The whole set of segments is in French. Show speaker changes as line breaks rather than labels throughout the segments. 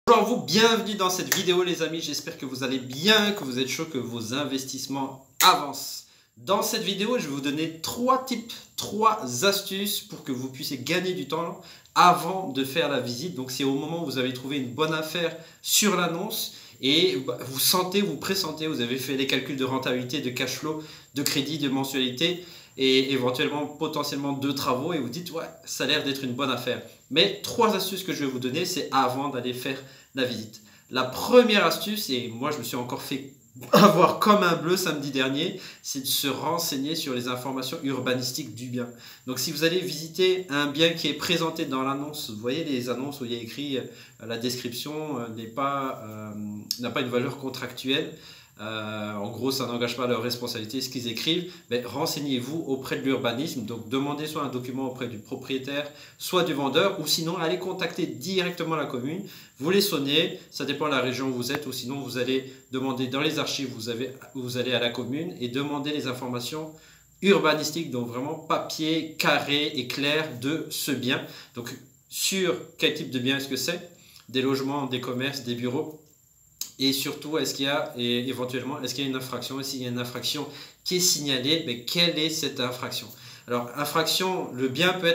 Bonjour à vous, bienvenue dans cette vidéo les amis, j'espère que vous allez bien, que vous êtes chaud, que vos investissements avancent. Dans cette vidéo, je vais vous donner 3 tips, 3 astuces pour que vous puissiez gagner du temps avant de faire la visite. Donc c'est au moment où vous avez trouvé une bonne affaire sur l'annonce et vous sentez, vous pressentez, vous avez fait les calculs de rentabilité, de cash flow, de crédit, de mensualité et éventuellement potentiellement de travaux et vous dites ouais, ça a l'air d'être une bonne affaire. Mais 3 astuces que je vais vous donner, c'est avant d'aller faire la visite. La première astuce, et moi je me suis encore fait avoir comme un bleu samedi dernier, c'est de se renseigner sur les informations urbanistiques du bien. Donc si vous allez visiter un bien qui est présenté dans l'annonce, vous voyez les annonces où il y a écrit la description n'a pas une valeur contractuelle. En gros, ça n'engage pas leur responsabilité ce qu'ils écrivent. Mais renseignez-vous auprès de l'urbanisme. Donc, demandez soit un document auprès du propriétaire, soit du vendeur, ou sinon, allez contacter directement la commune. Vous les sonnez, ça dépend de la région où vous êtes, ou sinon, vous allez demander dans les archives, vous allez à la commune et demander les informations urbanistiques, donc vraiment papier, carré et clair de ce bien. Donc, sur quel type de bien est-ce que c'est? Des logements, des commerces, des bureaux. Et surtout, est-ce qu'il y a éventuellement une infraction? Et s'il y a une infraction qui est signalée, mais quelle est cette infraction? Alors, infraction, le bien peut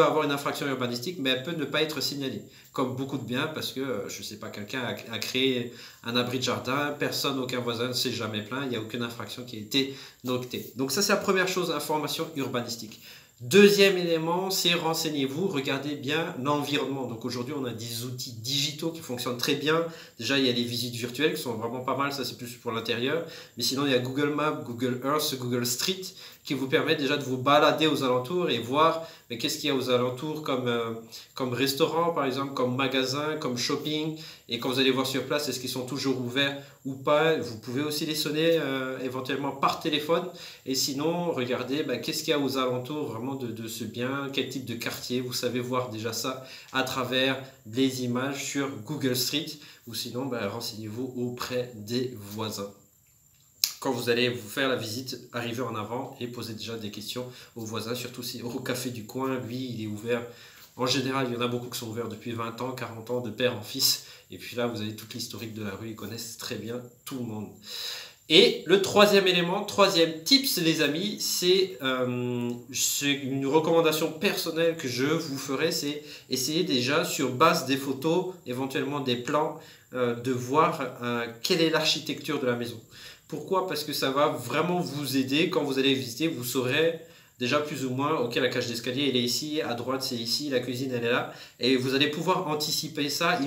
avoir une infraction urbanistique, mais elle peut ne pas être signalée, comme beaucoup de biens, parce que, je ne sais pas, quelqu'un a créé un abri de jardin, personne, aucun voisin ne s'est jamais plaint, il n'y a aucune infraction qui a été notée. Donc ça, c'est la première chose, information urbanistique. Deuxième élément, c'est renseignez-vous, regardez bien l'environnement. Donc aujourd'hui, on a des outils digitaux qui fonctionnent très bien. Déjà, il y a les visites virtuelles qui sont vraiment pas mal, ça c'est plus pour l'intérieur. Mais sinon, il y a Google Maps, Google Earth, Google Street qui vous permettent déjà de vous balader aux alentours et voir qu'est-ce qu'il y a aux alentours comme restaurant par exemple, comme magasin, comme shopping. Et quand vous allez voir sur place, est-ce qu'ils sont toujours ouverts ou pas? Vous pouvez aussi les sonner éventuellement par téléphone. Et sinon, regardez qu'est-ce qu'il y a aux alentours vraiment de ce bien, quel type de quartier. Vous savez voir déjà ça à travers des images sur Google Street. Ou sinon, renseignez-vous auprès des voisins. Quand vous allez vous faire la visite, arrivez en avant et posez déjà des questions aux voisins, surtout si au café du coin, lui, il est ouvert. En général, il y en a beaucoup qui sont ouverts depuis 20 ans, 40 ans, de père en fils. Et puis là, vous avez toute l'historique de la rue, ils connaissent très bien tout le monde. Et le troisième élément, troisième tips les amis, c'est une recommandation personnelle que je vous ferai, c'est essayer déjà sur base des photos, éventuellement des plans, de voir quelle est l'architecture de la maison. Pourquoi? Parce que ça va vraiment vous aider quand vous allez visiter, vous saurez déjà plus ou moins, ok, la cage d'escalier elle est ici, à droite c'est ici, la cuisine elle est là, et vous allez pouvoir anticiper ça, et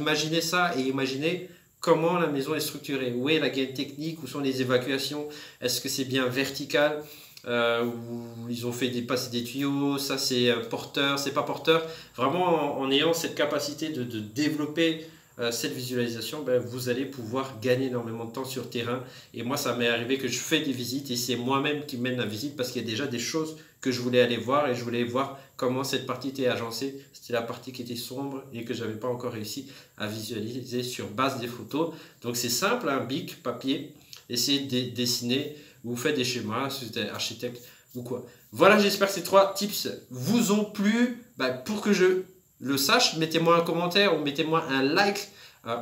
imaginer comment la maison est structurée, où est la gaine technique, où sont les évacuations, est-ce que c'est bien vertical, où ils ont fait passer des tuyaux, ça c'est porteur, c'est pas porteur. Vraiment en ayant cette capacité de développer cette visualisation, vous allez pouvoir gagner énormément de temps sur terrain. Et moi, ça m'est arrivé que je fais des visites et c'est moi-même qui mène la visite parce qu'il y a déjà des choses que je voulais aller voir et je voulais voir comment cette partie était agencée. C'était la partie qui était sombre et que je n'avais pas encore réussi à visualiser sur base des photos. Donc c'est simple, un bic, papier, essayez de dessiner, vous faites des schémas, si vous êtes architecte ou quoi. Voilà, j'espère que ces 3 tips vous ont plu. Pour que je le sache, mettez-moi un commentaire ou mettez-moi un like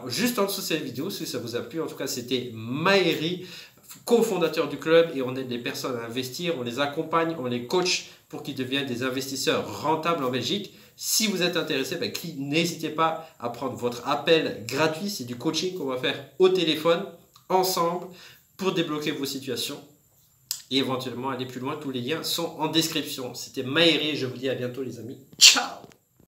juste en dessous de cette vidéo si ça vous a plu. En tout cas, c'était Maëri, cofondateur du club, et on aide les personnes à investir, on les accompagne, on les coach pour qu'ils deviennent des investisseurs rentables en Belgique. Si vous êtes intéressé, n'hésitez pas à prendre votre appel gratuit, c'est du coaching qu'on va faire au téléphone ensemble pour débloquer vos situations et éventuellement aller plus loin. Tous les liens sont en description. C'était Maëri et je vous dis à bientôt les amis. Ciao!